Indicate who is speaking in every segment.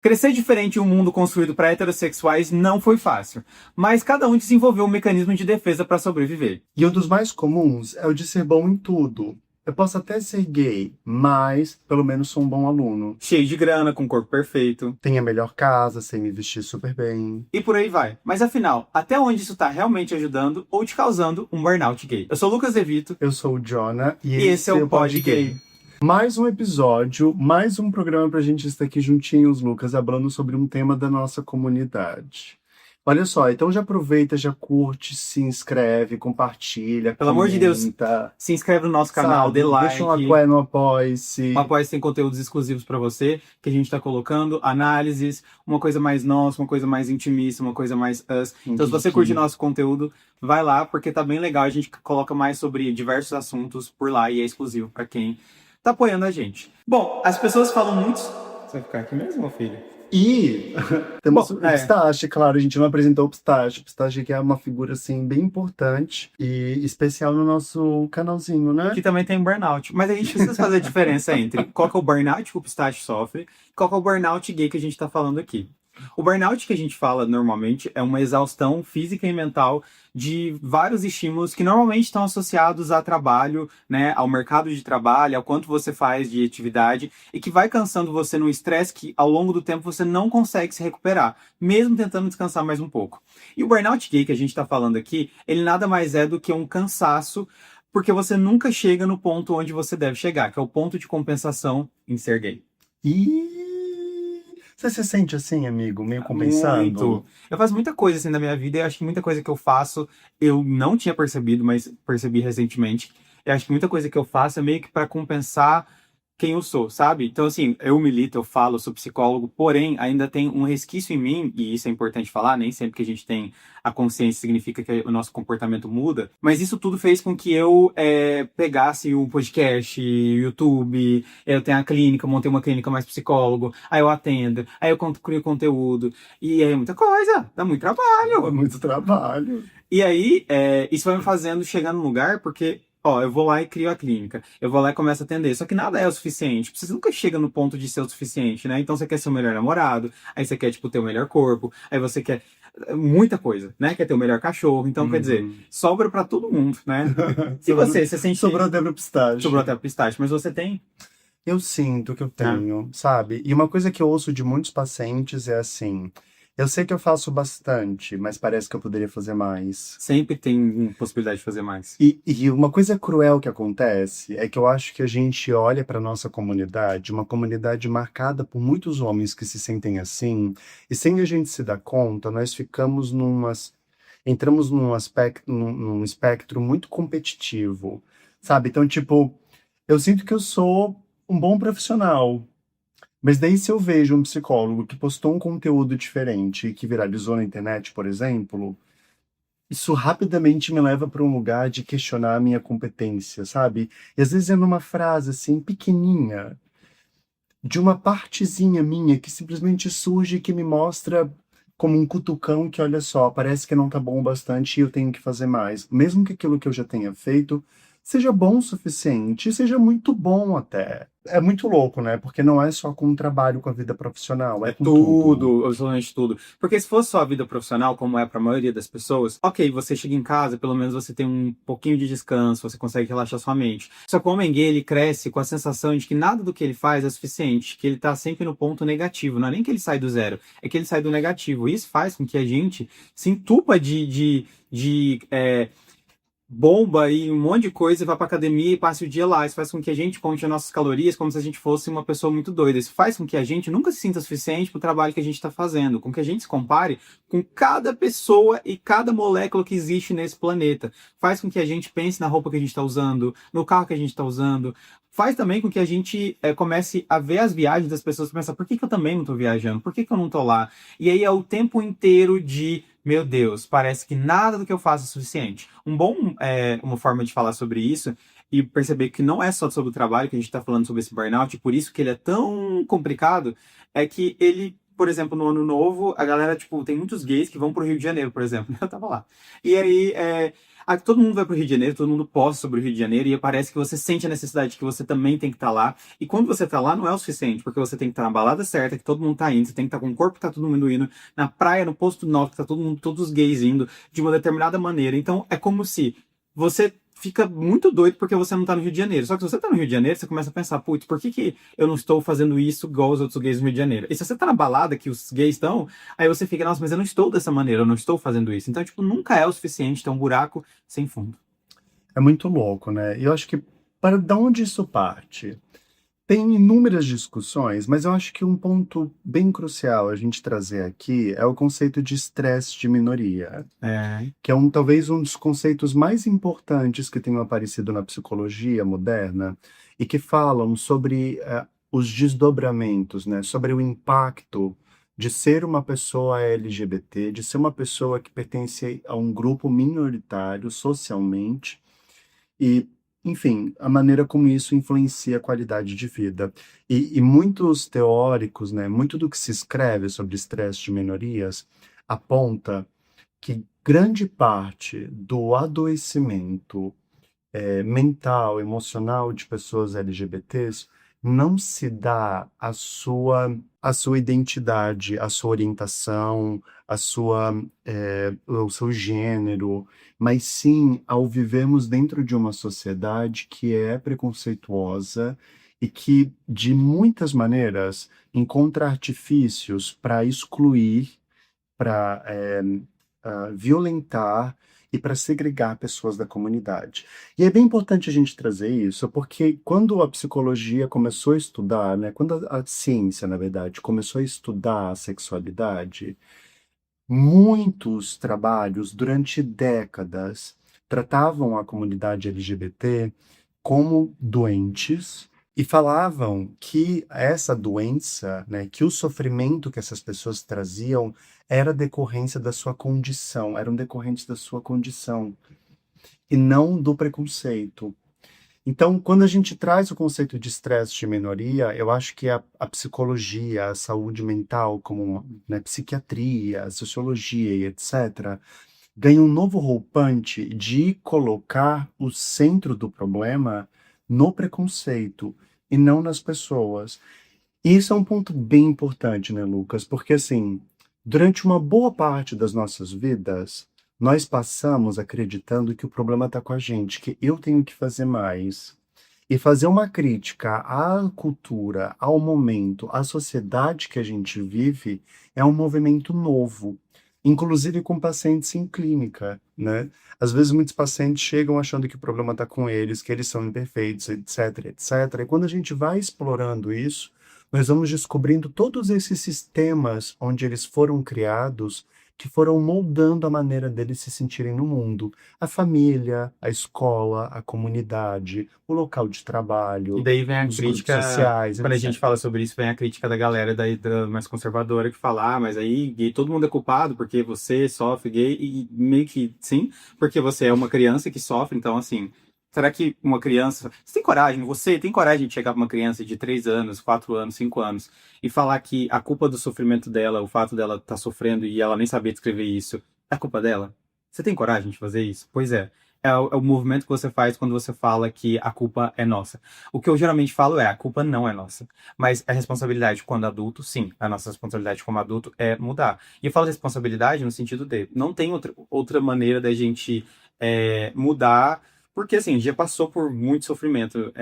Speaker 1: Crescer diferente em um mundo construído para heterossexuais não foi fácil, mas cada um desenvolveu um mecanismo de defesa para sobreviver.
Speaker 2: E um dos mais comuns é o de ser bom em tudo. Eu posso até ser gay, mas pelo menos sou um bom aluno.
Speaker 1: Cheio de grana, com corpo perfeito,
Speaker 2: Tenho a melhor casa, sei me vestir super bem.
Speaker 1: e por aí vai. Mas afinal, até onde isso tá realmente ajudando ou te causando um burnout gay? Eu sou o Lucas De Vito,
Speaker 2: Eu sou o Jonah e
Speaker 1: e esse é o Pod Gay.
Speaker 2: Mais um episódio, mais um programa pra gente estar aqui juntinhos, Lucas, falando sobre um tema da nossa comunidade. Olha só, então já aproveita, já curte, se inscreve, compartilha,
Speaker 1: Pelo amor de Deus,
Speaker 2: comenta,
Speaker 1: se inscreve no nosso canal,
Speaker 2: sabe?
Speaker 1: dê like.
Speaker 2: Deixa um apoio no Apoia-se.
Speaker 1: O Apoia-se tem conteúdos exclusivos para você, que a gente está colocando, análises, uma coisa mais nossa, uma coisa mais intimista, uma coisa mais us. Então, se você curte nosso conteúdo, vai lá, porque tá bem legal. A gente coloca mais sobre diversos assuntos por lá e é exclusivo para quem tá apoiando a gente. Bom, as pessoas falam muito... Você vai ficar aqui mesmo, meu filho?
Speaker 2: E temos
Speaker 1: Bom,
Speaker 2: o Pistache, claro, a gente não apresentou o Pistache. O Pistache que é uma figura, assim, bem importante e especial no nosso canalzinho, né?
Speaker 1: Que também tem burnout. Mas a gente precisa fazer a diferença entre qual que é o burnout que o Pistache sofre e qual que é o burnout gay que a gente tá falando aqui. O burnout que a gente fala normalmente é uma exaustão física e mental de vários estímulos que normalmente estão associados a trabalho, né, ao mercado de trabalho, ao quanto você faz de atividade e que vai cansando você num estresse que ao longo do tempo você não consegue se recuperar, mesmo tentando descansar mais um pouco. E o burnout gay que a gente está falando aqui, ele nada mais é do que um cansaço porque você nunca chega no ponto onde você deve chegar, que é o ponto de compensação em ser gay.
Speaker 2: E você se sente assim, amigo, meio compensando?
Speaker 1: Muito. Eu faço muita coisa assim na minha vida e acho que muita coisa que eu faço eu não tinha percebido, mas percebi recentemente. Eu acho que muita coisa que eu faço é meio que para compensar quem eu sou, sabe? Então, assim, eu milito, eu falo, eu sou psicólogo, porém, ainda tem um resquício em mim, e isso é importante falar, nem sempre que a gente tem a consciência significa que o nosso comportamento muda, mas isso tudo fez com que eu pegasse o podcast, YouTube, eu tenho a clínica, eu montei uma clínica mais psicólogo, aí eu atendo, aí eu crio conteúdo, e é muita coisa, dá muito trabalho.
Speaker 2: É muito trabalho.
Speaker 1: E aí, isso vai me fazendo chegar num lugar, porque, ó, eu vou lá e crio a clínica, eu vou lá e começo a atender, só que nada é o suficiente, você nunca chega no ponto de ser o suficiente, né? Então você quer ser o melhor namorado, aí você quer, tipo, ter o melhor corpo, aí você quer muita coisa, né? Quer ter o melhor cachorro, então, quer dizer, sobra pra todo mundo, né? E você sente...
Speaker 2: Sobrou até pro Pistache.
Speaker 1: Sobrou até pro pistache, mas você tem?
Speaker 2: Eu sinto que eu tenho, sabe? E uma coisa que eu ouço de muitos pacientes é assim: eu sei que eu faço bastante, mas parece que eu poderia fazer mais.
Speaker 1: Sempre tem possibilidade de fazer mais.
Speaker 2: E uma coisa cruel que acontece é que eu acho que a gente olha para nossa comunidade, uma comunidade marcada por muitos homens que se sentem assim, e sem a gente se dar conta, nós ficamos entramos num espectro muito competitivo, sabe? Então, tipo, eu sinto que eu sou um bom profissional. Mas daí, se eu vejo um psicólogo que postou um conteúdo diferente e que viralizou na internet, por exemplo, isso rapidamente me leva para um lugar de questionar a minha competência, sabe? E às vezes é numa frase assim, pequenininha, de uma partezinha minha que simplesmente surge e que me mostra como um cutucão que, olha só, parece que não tá bom o bastante e eu tenho que fazer mais. Mesmo que aquilo que eu já tenha feito seja bom o suficiente, seja muito bom até. É muito louco, né? Porque não é só com o trabalho, com a vida profissional, é com tudo.
Speaker 1: Tudo, absolutamente tudo. Porque se fosse só a vida profissional, como é para a maioria das pessoas, ok, você chega em casa, pelo menos você tem um pouquinho de descanso, você consegue relaxar sua mente. Só que o homem gay, ele cresce com a sensação de que nada do que ele faz é suficiente, que ele tá sempre no ponto negativo. Não é nem que ele sai do zero, é que ele sai do negativo. Isso faz com que a gente se entupa de bomba e um monte de coisa, vai pra academia e passe o dia lá. Isso faz com que a gente conte as nossas calorias como se a gente fosse uma pessoa muito doida. Isso faz com que a gente nunca se sinta suficiente pro trabalho que a gente tá fazendo, com que a gente se compare com cada pessoa e cada molécula que existe nesse planeta. Faz com que a gente pense na roupa que a gente tá usando, no carro que a gente tá usando. Faz também com que a gente comece a ver as viagens das pessoas e pensar, por que eu também não tô viajando? Por que eu não tô lá? E aí é o tempo inteiro de, meu Deus, parece que nada do que eu faço é suficiente. Uma forma de falar sobre isso e perceber que não é só sobre o trabalho que a gente está falando sobre esse burnout, e por isso que ele é tão complicado, é que ele por exemplo, no Ano Novo, a galera, tipo, tem muitos gays que vão pro Rio de Janeiro, por exemplo. Eu tava lá. E aí, todo mundo vai pro Rio de Janeiro, todo mundo posta sobre o Rio de Janeiro, e parece que você sente a necessidade de que você também tem que estar lá. E quando você tá lá, não é o suficiente, porque você tem que estar na balada certa, que todo mundo tá indo, você tem que estar com o corpo que tá todo mundo indo, na praia, no posto norte, que tá todo mundo, todos os gays indo, de uma determinada maneira. Então, é como se você fica muito doido porque você não tá no Rio de Janeiro. Só que se você tá no Rio de Janeiro, você começa a pensar, putz, por que que eu não estou fazendo isso igual os outros gays no Rio de Janeiro? E se você tá na balada que os gays estão, aí você fica, nossa, mas eu não estou dessa maneira, eu não estou fazendo isso. Então, tipo, nunca é o suficiente ter um buraco sem fundo.
Speaker 2: É muito louco, né? E eu acho que para de onde isso parte? Tem inúmeras discussões, mas eu acho que um ponto bem crucial a gente trazer aqui é o conceito de estresse de minoria,
Speaker 1: É,
Speaker 2: que é talvez um dos conceitos mais importantes que tenham aparecido na psicologia moderna e que falam sobre os desdobramentos, né? Sobre o impacto de ser uma pessoa LGBT, de ser uma pessoa que pertence a um grupo minoritário socialmente e, enfim, a maneira como isso influencia a qualidade de vida. E muitos teóricos, né, muito do que se escreve sobre estresse de minorias aponta que grande parte do adoecimento mental, emocional de pessoas LGBTs não se dá à sua identidade, à sua orientação, ao seu gênero, mas sim ao vivermos dentro de uma sociedade que é preconceituosa e que, de muitas maneiras, encontra artifícios para excluir, para violentar e para segregar pessoas da comunidade. E é bem importante a gente trazer isso, porque quando a psicologia começou a estudar, né, quando a ciência, na verdade, começou a estudar a sexualidade, muitos trabalhos durante décadas tratavam a comunidade LGBT como doentes e falavam que essa doença, né, que o sofrimento que essas pessoas traziam era decorrência da sua condição, eram decorrentes da sua condição e não do preconceito. Então, quando a gente traz o conceito de estresse de minoria, eu acho que a psicologia, a saúde mental, como né, psiquiatria, a sociologia e etc., ganha um novo roupante de colocar o centro do problema no preconceito e não nas pessoas. E isso é um ponto bem importante, né, Lucas? Porque, assim, durante uma boa parte das nossas vidas, nós passamos acreditando que o problema está com a gente, que eu tenho que fazer mais. E fazer uma crítica à cultura, ao momento, à sociedade que a gente vive, é um movimento novo, inclusive com pacientes em clínica, né? Às vezes muitos pacientes chegam achando que o problema está com eles, que eles são imperfeitos, etc, etc. E quando a gente vai explorando isso, nós vamos descobrindo todos esses sistemas onde eles foram criados, que foram moldando a maneira deles se sentirem no mundo. A família, a escola, a comunidade, o local de
Speaker 1: e
Speaker 2: trabalho,
Speaker 1: daí vem a
Speaker 2: os grupos
Speaker 1: crítica,
Speaker 2: sociais,
Speaker 1: quando a gente
Speaker 2: etc.
Speaker 1: fala sobre isso, vem a crítica da galera da mais conservadora que fala, mas aí gay, todo mundo é culpado porque você sofre gay, e meio que sim, porque você é uma criança que sofre, então assim, será que uma criança. Você tem coragem de chegar pra uma criança de 3 anos, 4 anos, 5 anos, e falar que a culpa do sofrimento dela, o fato dela estar sofrendo e ela nem saber descrever isso, é culpa dela? Você tem coragem de fazer isso? Pois é. É o movimento que você faz quando você fala que a culpa é nossa. O que eu geralmente falo é, a culpa não é nossa. Mas a responsabilidade quando adulto, sim. A nossa responsabilidade como adulto é mudar. E eu falo responsabilidade no sentido de, não tem outra maneira da gente mudar, porque assim, a gente já passou por muito sofrimento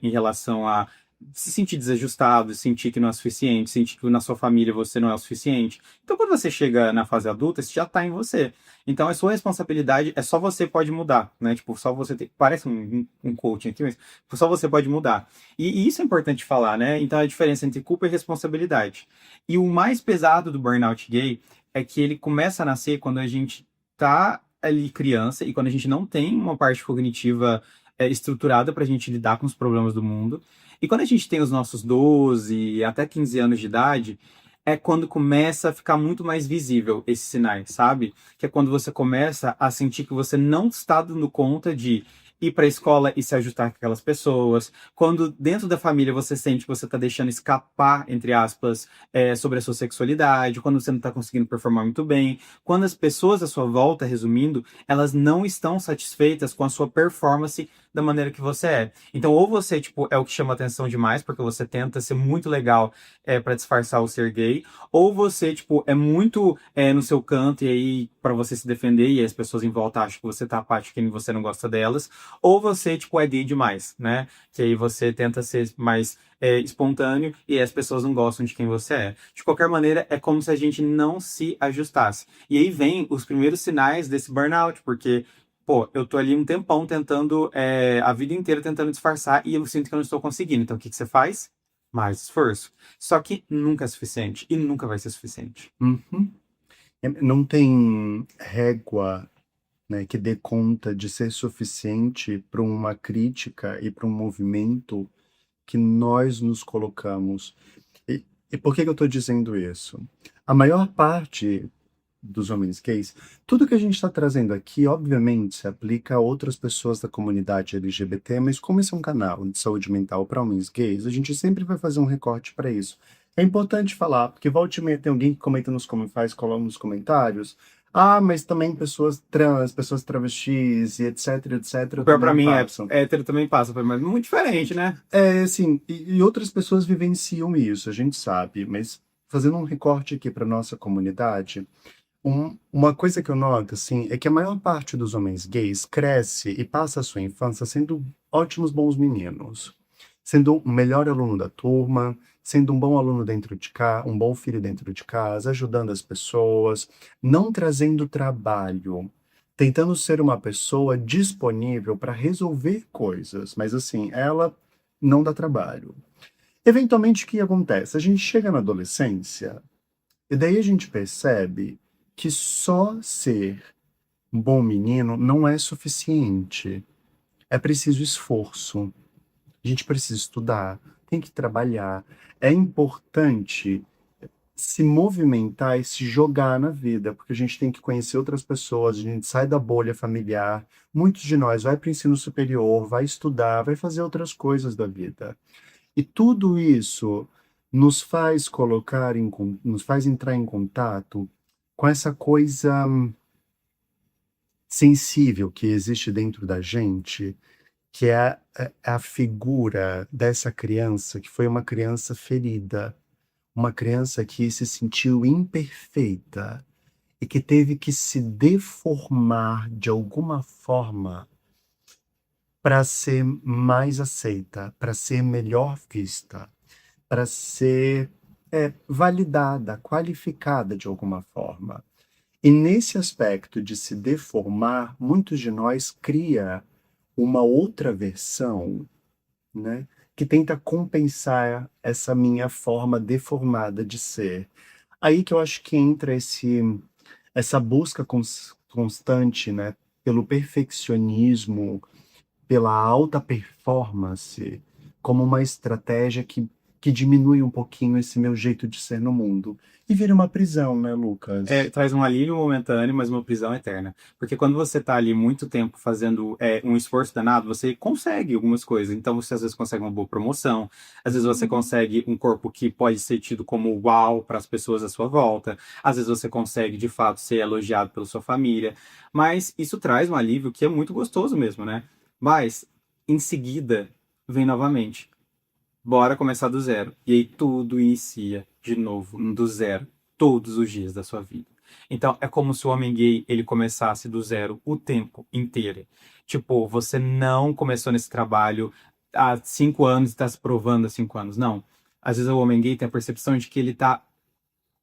Speaker 1: em relação a se sentir desajustado, sentir que não é suficiente, sentir que na sua família você não é o suficiente. Então, quando você chega na fase adulta, isso já está em você. Então, é sua responsabilidade, é só você pode mudar, né? Tipo, só você tem. Parece um coaching aqui, mas só você pode mudar. E isso é importante falar, né? Então, a diferença entre culpa e responsabilidade. E o mais pesado do burnout gay é que ele começa a nascer quando a gente tá ali criança e quando a gente não tem uma parte cognitiva estruturada para a gente lidar com os problemas do mundo. E quando a gente tem os nossos 12 até 15 anos de idade, é quando começa a ficar muito mais visível esses sinais, sabe? Que é quando você começa a sentir que você não está dando conta de ir pra escola e se ajustar com aquelas pessoas, quando dentro da família você sente que você tá deixando escapar, entre aspas, sobre a sua sexualidade, quando você não tá conseguindo performar muito bem, quando as pessoas à sua volta, resumindo, elas não estão satisfeitas com a sua performance da maneira que você é. Então, ou você, tipo, é o que chama atenção demais, porque você tenta ser muito legal para disfarçar o ser gay, ou você, tipo, é muito no seu canto e aí para você se defender e as pessoas em volta acham que você tá apático e você não gosta delas, ou você, tipo, é gay demais, né? Que aí você tenta ser mais espontâneo e as pessoas não gostam de quem você é. De qualquer maneira, é como se a gente não se ajustasse. E aí vem os primeiros sinais desse burnout, porque pô, eu tô ali um tempão tentando, a vida inteira tentando disfarçar e eu sinto que eu não estou conseguindo. Então, o que que você faz? Mais esforço. Só que nunca é suficiente e nunca vai ser suficiente.
Speaker 2: Uhum. Não tem régua, né, que dê conta de ser suficiente para uma crítica e para um movimento que nós nos colocamos. E por que que eu estou dizendo isso? A maior parte dos homens gays, tudo que a gente está trazendo aqui, obviamente, se aplica a outras pessoas da comunidade LGBT, mas como esse é um canal de saúde mental para homens gays, a gente sempre vai fazer um recorte para isso. É importante falar, porque volta e meia tem alguém que comenta coloca nos comentários, ah, mas também pessoas trans, pessoas travestis e etc,
Speaker 1: O
Speaker 2: etc,
Speaker 1: pior pra
Speaker 2: também
Speaker 1: mim
Speaker 2: passam.
Speaker 1: hétero também passa, mas muito diferente, né?
Speaker 2: É, assim, e outras pessoas vivenciam isso, a gente sabe, mas fazendo um recorte aqui para nossa comunidade, uma coisa que eu noto, assim, é que a maior parte dos homens gays cresce e passa a sua infância sendo ótimos bons meninos, sendo o melhor aluno da turma, sendo um bom aluno dentro de casa, um bom filho dentro de casa, ajudando as pessoas, não trazendo trabalho, tentando ser uma pessoa disponível para resolver coisas, mas assim, ela não dá trabalho. Eventualmente, o que acontece? A gente chega na adolescência e daí a gente percebe que só ser um bom menino não é suficiente. É preciso esforço. A gente precisa estudar, tem que trabalhar. É importante se movimentar e se jogar na vida, porque a gente tem que conhecer outras pessoas, a gente sai da bolha familiar. Muitos de nós vai para o ensino superior, vai estudar, vai fazer outras coisas da vida. E tudo isso nos faz nos faz entrar em contato com essa coisa sensível que existe dentro da gente, que é a figura dessa criança que foi uma criança ferida, uma criança que se sentiu imperfeita e que teve que se deformar de alguma forma para ser mais aceita, para ser melhor vista, para ser validada, qualificada de alguma forma. E nesse aspecto de se deformar, muitos de nós cria uma outra versão, né, que tenta compensar essa minha forma deformada de ser. Aí que eu acho que entra essa busca constante, né, pelo perfeccionismo, pela alta performance, como uma estratégia que diminui um pouquinho esse meu jeito de ser no mundo. E vira uma prisão, né, Lucas?
Speaker 1: Traz um alívio momentâneo, mas uma prisão eterna. Porque quando você tá ali muito tempo fazendo um esforço danado, você consegue algumas coisas. Então você às vezes consegue uma boa promoção, às vezes você consegue um corpo que pode ser tido como uau para as pessoas à sua volta, às vezes você consegue de fato ser elogiado pela sua família. Mas isso traz um alívio que é muito gostoso mesmo, né? Mas em seguida vem novamente. Bora começar do zero. E aí tudo inicia de novo, do zero, todos os dias da sua vida. Então é como se o homem gay ele começasse do zero o tempo inteiro. Tipo, você não começou nesse trabalho há 5 anos e está se provando há 5 anos. Não. Às vezes o homem gay tem a percepção de que ele tá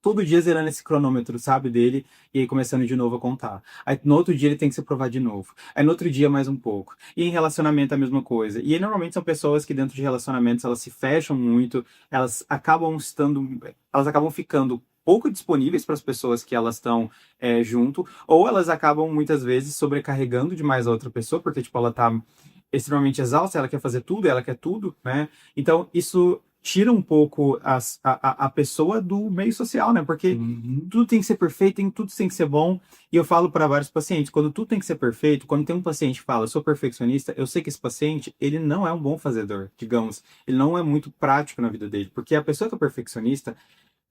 Speaker 1: todo dia zerando esse cronômetro, sabe, dele, e aí começando de novo a contar. Aí no outro dia ele tem que se provar de novo. Aí no outro dia mais um pouco. E em relacionamento é a mesma coisa. E aí normalmente são pessoas que dentro de relacionamentos elas se fecham muito, elas acabam ficando pouco disponíveis para as pessoas que elas estão junto, ou elas acabam muitas vezes sobrecarregando demais a outra pessoa, porque tipo ela tá extremamente exausta, ela quer fazer tudo, ela quer tudo, né? Então isso tira um pouco a pessoa do meio social, né? Porque
Speaker 2: Uhum.
Speaker 1: tudo tem que ser perfeito, tudo tem que ser bom. E eu falo para vários pacientes, quando tudo tem que ser perfeito, quando tem um paciente que fala, eu sou perfeccionista, eu sei que esse paciente, ele não é um bom fazedor, digamos. Ele não é muito prático na vida dele, porque a pessoa que é perfeccionista,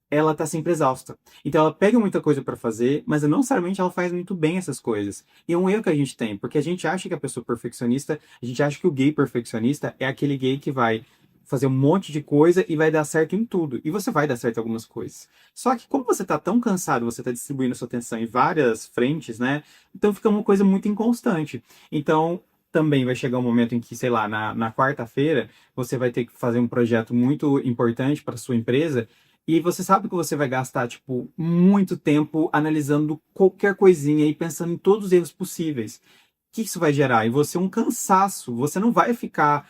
Speaker 1: ela tá sempre exausta. Então ela pega muita coisa para fazer, mas não necessariamente ela faz muito bem essas coisas. E é um erro que a gente tem, porque a gente acha que a pessoa perfeccionista, a gente acha que o gay perfeccionista é aquele gay que vai fazer um monte de coisa e vai dar certo em tudo. E você vai dar certo em algumas coisas. Só que como você tá tão cansado, você tá distribuindo sua atenção em várias frentes, né? Então fica uma coisa muito inconstante. Então também vai chegar um momento em que, sei lá, na quarta-feira, você vai ter que fazer um projeto muito importante para sua empresa e você sabe que você vai gastar, tipo, muito tempo analisando qualquer coisinha e pensando em todos os erros possíveis. O que isso vai gerar? Em você um cansaço. Você não vai ficar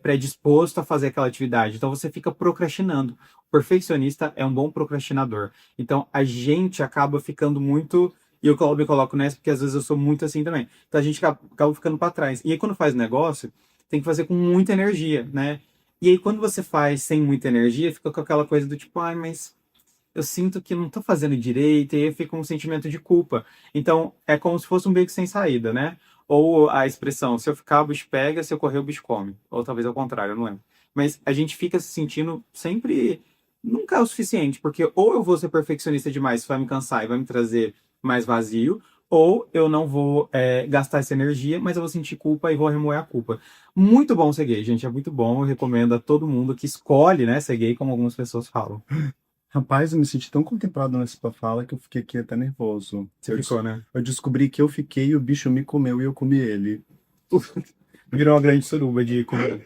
Speaker 1: predisposto a fazer aquela atividade. Então você fica procrastinando. O perfeccionista é um bom procrastinador. Então a gente acaba ficando muito. E eu me coloco nessa porque às vezes eu sou muito assim também. Então a gente acaba ficando para trás. E aí quando faz negócio, tem que fazer com muita energia, né? E aí, quando você faz sem muita energia, fica com aquela coisa do tipo, ai, mas eu sinto que não tô fazendo direito, e aí fica um sentimento de culpa. Então, é como se fosse um beco sem saída, né? Ou a expressão, se eu ficar, o bicho pega, se eu correr, o bicho come. Ou talvez ao contrário, eu não lembro. Mas a gente fica se sentindo sempre. Nunca é o suficiente, porque ou eu vou ser perfeccionista demais, isso vai me cansar e vai me trazer mais vazio, ou eu não vou gastar essa energia, mas eu vou sentir culpa e vou remoer a culpa. Muito bom ser gay, gente, é muito bom. Eu recomendo a todo mundo que escolhe, né, ser gay, como algumas pessoas falam.
Speaker 2: Rapaz, eu me senti tão contemplado nessa tua fala que eu fiquei aqui até nervoso.
Speaker 1: Você ficou, né?
Speaker 2: Eu descobri que eu fiquei e o bicho me comeu e eu comi ele.
Speaker 1: Virou uma grande suruba de comida.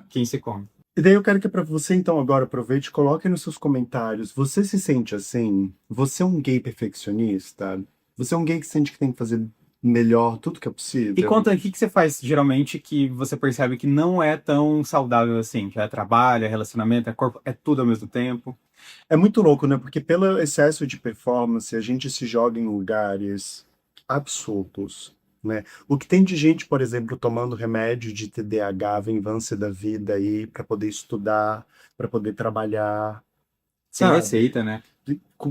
Speaker 1: Quem se come.
Speaker 2: E daí eu quero que para você, então, agora aproveite e coloque nos seus comentários. Você se sente assim? Você é um gay perfeccionista? Você é um gay que sente que tem que fazer melhor tudo que é
Speaker 1: E
Speaker 2: possível?
Speaker 1: conta, o que que você faz geralmente que você percebe que não é tão saudável assim? Que é trabalho, é relacionamento, é corpo, é tudo ao mesmo tempo.
Speaker 2: É muito louco, né? Porque pelo excesso de performance, a gente se joga em lugares absurdos, né? O que tem de gente, por exemplo, tomando remédio de TDAH, venvância da vida aí, para poder estudar, para poder trabalhar,
Speaker 1: Sem
Speaker 2: sabe?
Speaker 1: receita, né?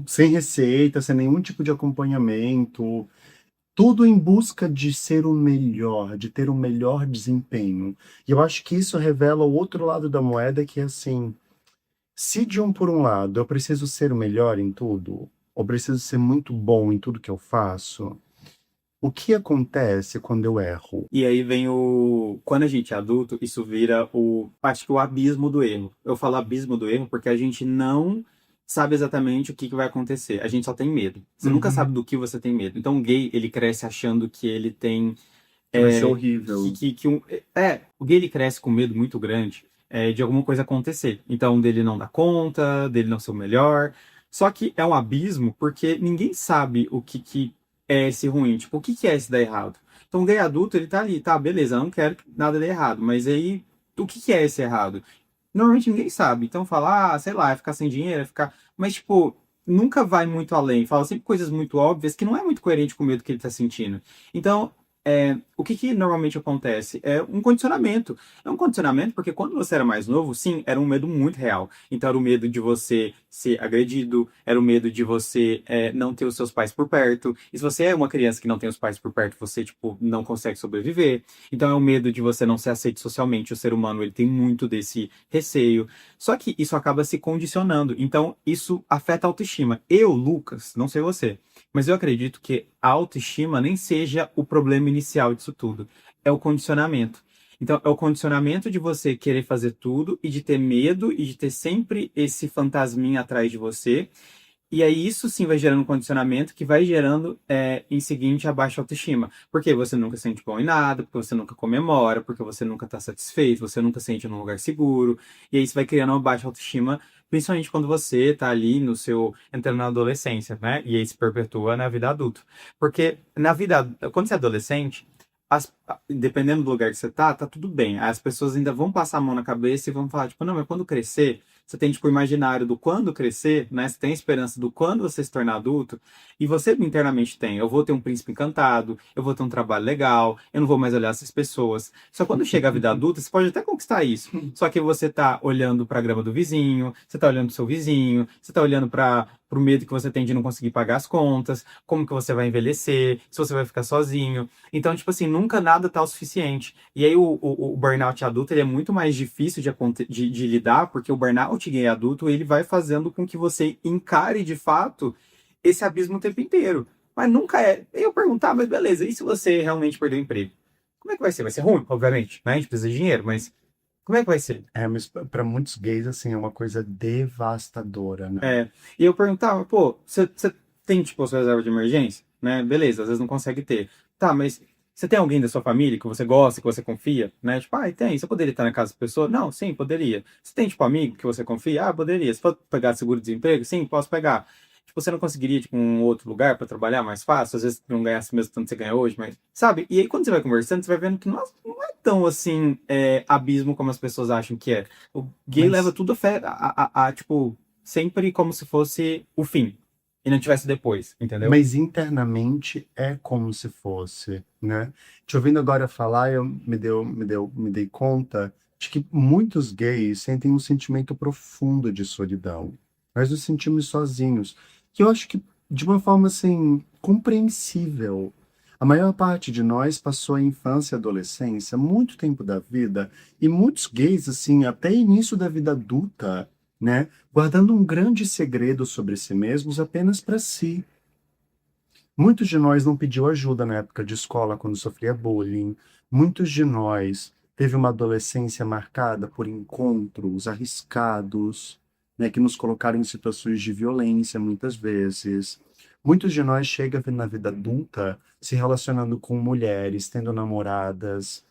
Speaker 2: Sem receita, sem nenhum tipo de acompanhamento, tudo em busca de ser o melhor, de ter o melhor desempenho. E eu acho que isso revela o outro lado da moeda, que é assim. Se de um por um lado eu preciso ser o melhor em tudo, ou preciso ser muito bom em tudo que eu faço, o que acontece quando eu erro?
Speaker 1: E aí vem o. Quando a gente é adulto, isso vira o. Acho que o abismo do erro. Eu falo abismo do erro porque a gente não sabe exatamente o que que vai acontecer. A gente só tem medo. Você nunca sabe
Speaker 2: Uhum.
Speaker 1: do que você tem medo. Então, o gay, ele cresce achando que ele tem
Speaker 2: Que vai ser
Speaker 1: é,
Speaker 2: horrível.
Speaker 1: o gay ele cresce com medo muito grande de alguma coisa acontecer. Então, dele não dar conta, dele não ser o melhor. Só que é um abismo porque ninguém sabe o que, que é esse ruim. Tipo, o que, que é esse dar errado? Então, o gay adulto, ele tá ali, tá, beleza, eu não quero que nada dê errado. Mas aí, o que, que é esse errado? Normalmente ninguém sabe. Então, fala, sei lá, é ficar sem dinheiro, é ficar. Mas, tipo, nunca vai muito além. Fala sempre coisas muito óbvias que não é muito coerente com o medo que ele tá sentindo. Então, o que que normalmente acontece? É um condicionamento. É um condicionamento porque quando você era mais novo, sim, era um medo muito real. Então era o medo de você ser agredido, era o medo de você não ter os seus pais por perto. E se você é uma criança que não tem os pais por perto, você, tipo, não consegue sobreviver. Então é o medo de você não ser aceito socialmente. O ser humano, ele tem muito desse receio. Só que isso acaba se condicionando. Então isso afeta a autoestima. Eu, Lucas, não sei você, mas eu acredito que a autoestima nem seja o problema inicial disso tudo. É o condicionamento. Então, é o condicionamento de você querer fazer tudo e de ter medo e de ter sempre esse fantasminha atrás de você. E aí isso sim vai gerando um condicionamento que vai gerando, em seguinte, a baixa autoestima. Porque você nunca se sente bom em nada, porque você nunca comemora, porque você nunca está satisfeito, você nunca se sente num lugar seguro. E aí isso vai criando uma baixa autoestima, principalmente quando você está ali no seu, entrando na adolescência, né? E aí se perpetua na vida adulta. Porque na vida, quando você é adolescente, dependendo do lugar que você tá tudo bem. As pessoas ainda vão passar a mão na cabeça e vão falar, tipo, não, mas quando crescer, você tem, tipo, o imaginário do quando crescer, né? Você tem a esperança do quando você se tornar adulto, e você internamente tem, eu vou ter um príncipe encantado, eu vou ter um trabalho legal, eu não vou mais olhar essas pessoas. Só quando chega a vida adulta, você pode até conquistar isso. Só que você tá olhando para a grama do vizinho, você tá olhando pro seu vizinho, você tá olhando para o medo que você tem de não conseguir pagar as contas, como que você vai envelhecer, se você vai ficar sozinho. Então, tipo assim, nunca nada tá o suficiente. E aí o burnout adulto, ele é muito mais difícil de lidar, porque o burnout gay adulto, ele vai fazendo com que você encare de fato esse abismo o tempo inteiro. Mas nunca é. Eu perguntar, mas beleza, e se você realmente perder o emprego? Como é que vai ser? Vai ser ruim, obviamente, né? A gente precisa de dinheiro, mas como é que vai ser?
Speaker 2: Mas para muitos gays, assim, é uma coisa devastadora, né?
Speaker 1: É, e eu perguntava, pô, você tem, tipo, a sua reserva de emergência? Né? Beleza, às vezes não consegue ter. Tá, mas você tem alguém da sua família que você gosta, que você confia? Né? Tipo, tem. Você poderia estar na casa da pessoa? Não, sim, poderia. Você tem, tipo, amigo que você confia? Ah, poderia. Você pode pegar seguro-desemprego? Sim, posso pegar. Tipo, você não conseguiria, tipo, um outro lugar para trabalhar mais fácil? Às vezes não ganhasse mesmo tanto que você ganha hoje, mas... Sabe? E aí, quando você vai conversando, você vai vendo que não é tão, assim, abismo como as pessoas acham que é. O gay leva
Speaker 2: Mas
Speaker 1: tudo a fé, tipo, sempre como se fosse o fim. E não tivesse depois, entendeu?
Speaker 2: Mas internamente é como se fosse, né? Te ouvindo agora falar, me dei conta de que muitos gays sentem um sentimento profundo de solidão. Nós nos sentimos sozinhos, que eu acho que de uma forma assim compreensível. A maior parte de nós passou a infância e a adolescência, muito tempo da vida, e muitos gays assim, até início da vida adulta, né? Guardando um grande segredo sobre si mesmos apenas para si. Muitos de nós não pediu ajuda na época de escola quando sofria bullying. Muitos de nós teve uma adolescência marcada por encontros arriscados, né, que nos colocaram em situações de violência muitas vezes. Muitos de nós chegam na vida adulta se relacionando com mulheres, tendo namoradas.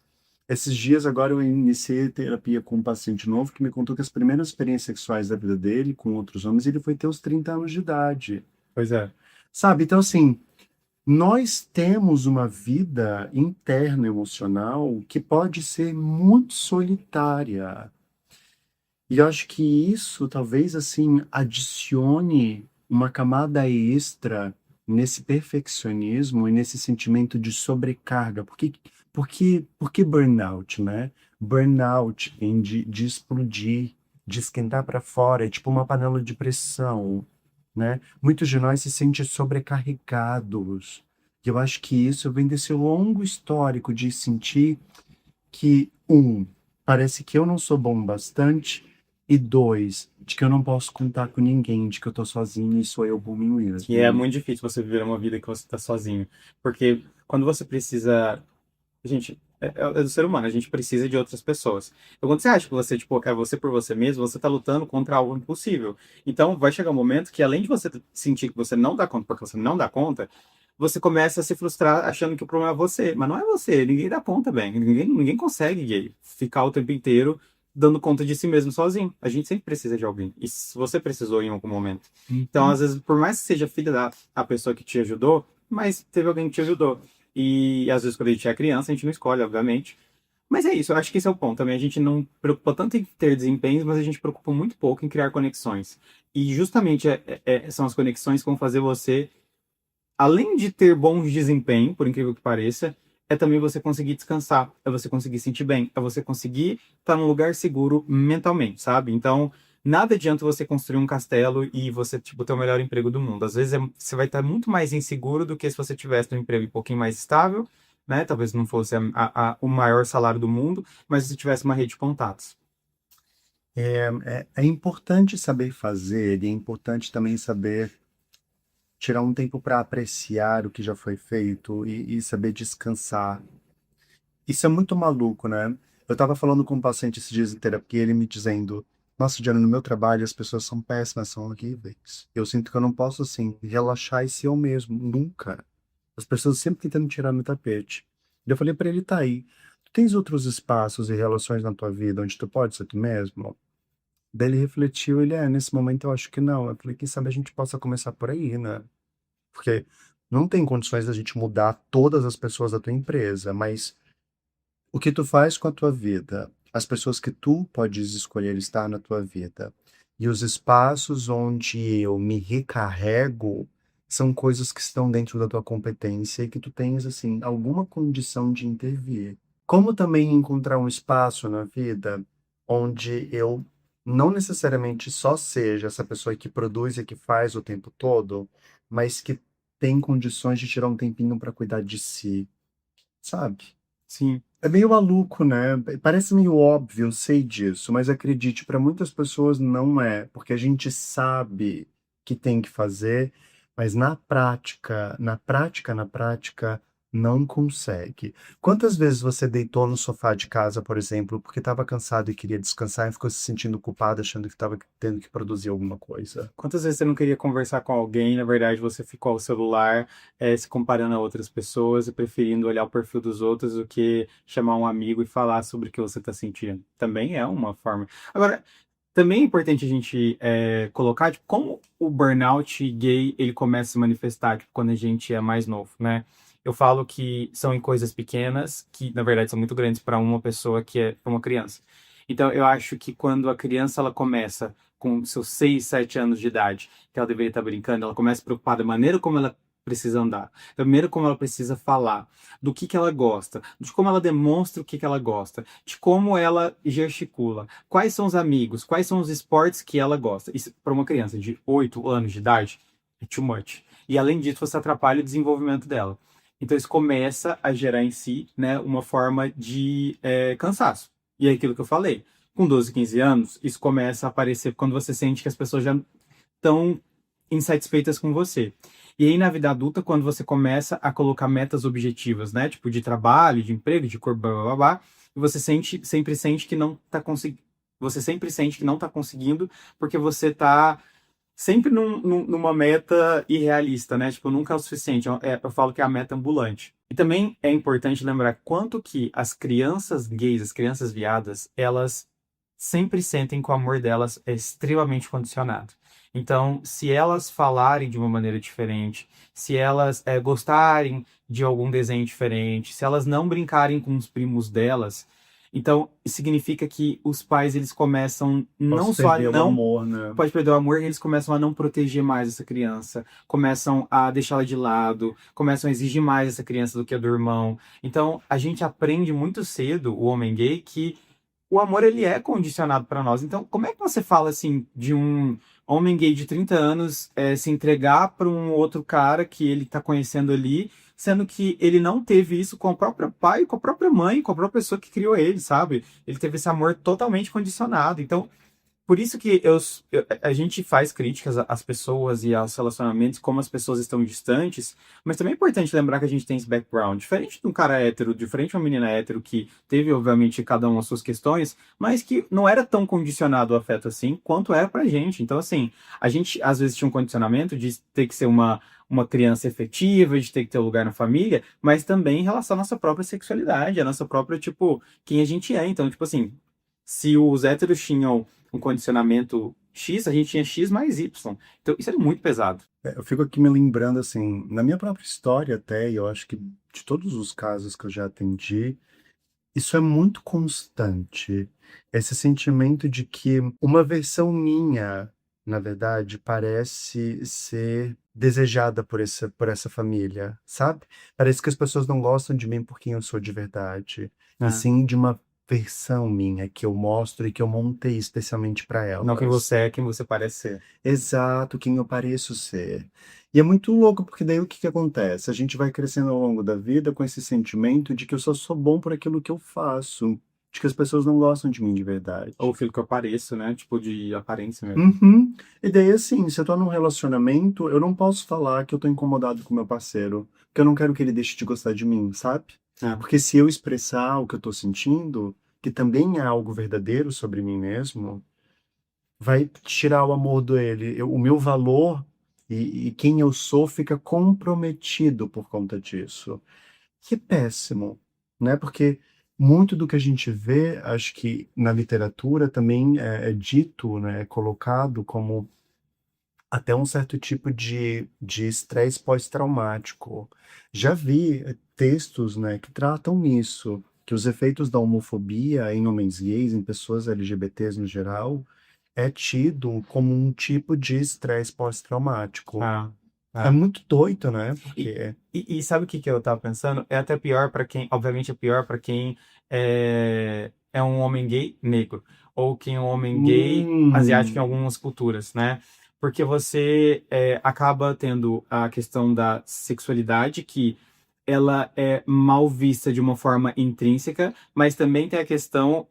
Speaker 2: Esses dias agora eu iniciei terapia com um paciente novo que me contou que as primeiras experiências sexuais da vida dele com outros homens, ele foi ter os 30 anos de idade.
Speaker 1: Pois é.
Speaker 2: Sabe? Então, assim, nós temos uma vida interna emocional que pode ser muito solitária. E eu acho que isso talvez assim adicione uma camada extra nesse perfeccionismo e nesse sentimento de sobrecarga. Porque burnout, né? Burnout vem de explodir, de esquentar para fora, é tipo uma panela de pressão, né? Muitos de nós se sentem sobrecarregados. E eu acho que isso vem desse longo histórico de sentir que, parece que eu não sou bom bastante, e dois, de que eu não posso contar com ninguém, de que eu tô sozinho e sou eu por mim
Speaker 1: Que é
Speaker 2: mesmo.
Speaker 1: muito difícil você viver uma vida que você tá sozinho. Porque quando você precisa. Gente, é do ser humano, a gente precisa de outras pessoas. Então, quando você acha que você, tipo, é você por você mesmo, você tá lutando contra algo impossível. Então, vai chegar um momento que, além de você sentir que você não dá conta, porque você não dá conta, você começa a se frustrar achando que o problema é você. Mas não é você, ninguém dá conta, bem. Ninguém consegue, gay, ficar o tempo inteiro dando conta de si mesmo sozinho. A gente sempre precisa de alguém. E se você precisou em algum momento. Então, às vezes, por mais que seja filha da a pessoa que te ajudou, mas teve alguém que te ajudou. E às vezes, quando a gente é criança, a gente não escolhe, obviamente. Mas é isso, eu acho que esse é o ponto também. A gente não preocupa tanto em ter desempenhos, mas a gente preocupa muito pouco em criar conexões. E justamente são as conexões que vão fazer você, além de ter bons desempenhos, por incrível que pareça, é também você conseguir descansar, é você conseguir sentir bem, é você conseguir estar num lugar seguro mentalmente, sabe? Então, nada adianta você construir um castelo e você, tipo, ter o melhor emprego do mundo. Às vezes você vai estar muito mais inseguro do que se você tivesse um emprego um pouquinho mais estável, né? Talvez não fosse o maior salário do mundo, mas se tivesse uma rede de contatos.
Speaker 2: É importante saber fazer, e é importante também saber tirar um tempo para apreciar o que já foi feito e saber descansar. Isso é muito maluco, né? Eu tava falando com um paciente esses dias em terapia, ele me dizendo: Nossa, Diana, no meu trabalho as pessoas são péssimas, são horríveis. Eu sinto que eu não posso, assim, relaxar e ser eu mesmo, nunca. As pessoas sempre tentando tirar meu tapete. E eu falei pra ele: Tá aí, tu tens outros espaços e relações na tua vida onde tu pode ser tu mesmo? Daí ele refletiu, nesse momento eu acho que não. Eu falei: Quem sabe a gente possa começar por aí, né? Porque não tem condições da gente mudar todas as pessoas da tua empresa, mas o que tu faz com a tua vida, as pessoas que tu podes escolher estar na tua vida E os espaços onde eu me recarrego são coisas que estão dentro da tua competência e que tu tens, assim, alguma condição de intervir. Como também encontrar um espaço na vida onde eu não necessariamente só seja essa pessoa que produz e que faz o tempo todo, mas que tem condições de tirar um tempinho para cuidar de si, sabe?
Speaker 1: Sim.
Speaker 2: É meio maluco, né? Parece meio óbvio, eu sei disso, mas acredite, para muitas pessoas não é, porque a gente sabe que tem que fazer, mas na prática, não consegue. Quantas vezes você deitou no sofá de casa, por exemplo, porque estava cansado e queria descansar e ficou se sentindo culpado, achando que estava tendo que produzir alguma coisa?
Speaker 1: Quantas vezes você não queria conversar com alguém, na verdade você ficou ao celular, se comparando a outras pessoas e preferindo olhar o perfil dos outros do que chamar um amigo e falar sobre o que você está sentindo? Também é uma forma. Agora, também é importante a gente colocar tipo, como o burnout gay ele começa a se manifestar tipo, quando a gente é mais novo, né? Eu falo que são em coisas pequenas, que na verdade são muito grandes para uma pessoa que é pra uma criança. Então, eu acho que quando a criança ela começa com seus 6, 7 anos de idade, que ela deveria estar brincando, ela começa preocupada da maneira como ela precisa andar, da maneira como ela precisa falar, do que ela gosta, de como ela demonstra o que ela gosta, de como ela gesticula, quais são os amigos, quais são os esportes que ela gosta. Isso para uma criança de 8 anos de idade é too much. E além disso, você atrapalha o desenvolvimento dela. Então isso começa a gerar em si, né, uma forma de cansaço. E é aquilo que eu falei. Com 12, 15 anos, isso começa a aparecer quando você sente que as pessoas já estão insatisfeitas com você. E aí, na vida adulta, quando você começa a colocar metas objetivas, né? Tipo, de trabalho, de emprego, de cor, blá, blá, blá, blá, e você sempre sente que não tá conseguindo. Você sempre sente que não tá conseguindo porque você tá sempre numa meta irrealista, né? Tipo, nunca é o suficiente. Eu falo que é a meta ambulante. E também é importante lembrar quanto que as crianças gays, as crianças viadas, elas sempre sentem que o amor delas é extremamente condicionado. Então, se elas falarem de uma maneira diferente, se elas gostarem de algum desenho diferente, se elas não brincarem com os primos delas, então significa que os pais eles começam não
Speaker 2: Posso
Speaker 1: só a
Speaker 2: perder o
Speaker 1: não
Speaker 2: amor, né?
Speaker 1: pode perder o amor, e eles começam a não proteger mais essa criança, começam a deixá-la de lado, começam a exigir mais essa criança do que a do irmão. Então, a gente aprende muito cedo, o homem gay, que o amor ele é condicionado para nós. Então, como é que você fala assim de um homem gay de 30 anos se entregar para um outro cara que ele está conhecendo ali, sendo que ele não teve isso com o próprio pai, com a própria mãe, com a própria pessoa que criou ele, sabe? Ele teve esse amor totalmente condicionado. Então, por isso que a gente faz críticas às pessoas e aos relacionamentos, como as pessoas estão distantes, mas também é importante lembrar que a gente tem esse background. Diferente de um cara hétero, diferente de uma menina hétero que teve, obviamente, cada um as suas questões, mas que não era tão condicionado o afeto assim quanto era pra gente. Então, assim, a gente às vezes tinha um condicionamento de ter que ser uma criança efetiva, de ter que ter um lugar na família, mas também em relação à nossa própria sexualidade, à nossa própria, tipo, quem a gente é. Então, tipo assim, se os héteros tinham um condicionamento X, a gente tinha X mais Y. Então, isso é muito pesado.
Speaker 2: Eu fico aqui me lembrando, assim, na minha própria história até, e eu acho que de todos os casos que eu já atendi, isso é muito constante. Esse sentimento de que uma versão minha, na verdade, parece ser desejada por essa família, sabe? Parece que as pessoas não gostam de mim por quem eu sou de verdade, e
Speaker 1: Né?
Speaker 2: sim de uma versão minha que eu mostro e que eu montei especialmente para
Speaker 1: Não quem
Speaker 2: elas.
Speaker 1: você é, quem você parece ser.
Speaker 2: Exato, quem eu pareço ser. E é muito louco, porque daí o que que acontece? A gente vai crescendo ao longo da vida com esse sentimento de que eu só sou bom por aquilo que eu faço, de que as pessoas não gostam de mim de
Speaker 1: Ou o
Speaker 2: verdade.
Speaker 1: filho que eu pareço, né? Tipo, de aparência mesmo.
Speaker 2: Uhum. E daí, assim, se eu tô num relacionamento, eu não posso falar que eu tô incomodado com meu parceiro, porque eu não quero que ele deixe de gostar de mim, sabe?
Speaker 1: É.
Speaker 2: Porque se eu expressar o que eu tô sentindo, que também é algo verdadeiro sobre mim mesmo, vai tirar o amor dele. O meu valor e quem eu sou fica comprometido por conta disso. Que é péssimo, né? Porque muito do que a gente vê, acho que na literatura também é dito, né, é colocado como até um certo tipo de estresse pós-traumático. Já vi textos, né, que tratam isso, que os efeitos da homofobia em homens gays, em pessoas LGBTs no geral, é tido como um tipo de estresse pós-traumático.
Speaker 1: Ah,
Speaker 2: É
Speaker 1: ah.
Speaker 2: muito doido, né?
Speaker 1: E,
Speaker 2: Porque.
Speaker 1: e sabe o que que eu tava pensando? É até pior pra quem, obviamente é pior pra quem é um homem gay negro, ou quem é um homem gay asiático em
Speaker 2: Hum,
Speaker 1: algumas culturas, né? Porque você acaba tendo a questão da sexualidade, que ela é mal vista de uma forma intrínseca, mas também tem a questão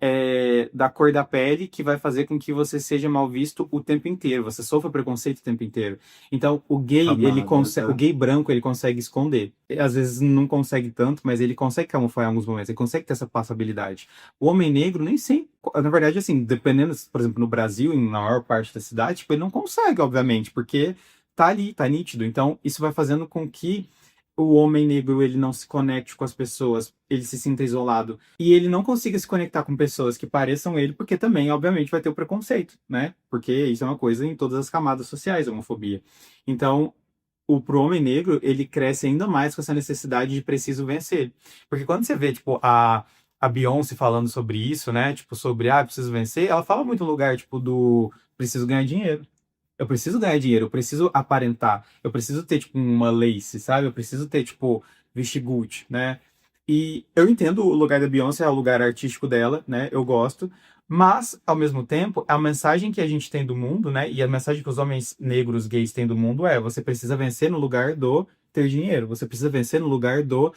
Speaker 1: da cor da pele, que vai fazer com que você seja mal visto o tempo inteiro, você sofra preconceito o tempo inteiro. Então, o gay, ele
Speaker 2: camadas,
Speaker 1: consegue, o
Speaker 2: né?
Speaker 1: gay branco, ele consegue esconder. Às vezes não consegue tanto, mas ele consegue camuflar em alguns momentos, ele consegue ter essa passabilidade. O homem negro nem sempre, na verdade, assim, dependendo, por exemplo, no Brasil, na maior parte da cidade, tipo, ele não consegue, obviamente, porque tá ali, tá nítido. Então, isso vai fazendo com que o homem negro ele não se conecte com as pessoas, ele se sinta isolado e ele não consiga se conectar com pessoas que pareçam ele, porque também, obviamente, vai ter o preconceito, né? Porque isso é uma coisa em todas as camadas sociais, a homofobia. Então, pro homem negro, ele cresce ainda mais com essa necessidade de preciso vencer. Porque quando você vê, tipo, a Beyoncé falando sobre isso, né? Tipo, sobre, preciso vencer, ela fala muito no lugar, tipo, do preciso ganhar dinheiro. Eu preciso ganhar dinheiro, eu preciso aparentar, eu preciso ter, tipo, uma lace, sabe? Eu preciso ter, tipo, vestir Gucci, né? E eu entendo o lugar da Beyoncé, é o lugar artístico dela, né? Eu gosto. Mas, ao mesmo tempo, a mensagem que a gente tem do mundo, né? E a mensagem que os homens negros gays têm do mundo é: você precisa vencer no lugar do ter dinheiro, você precisa vencer no lugar do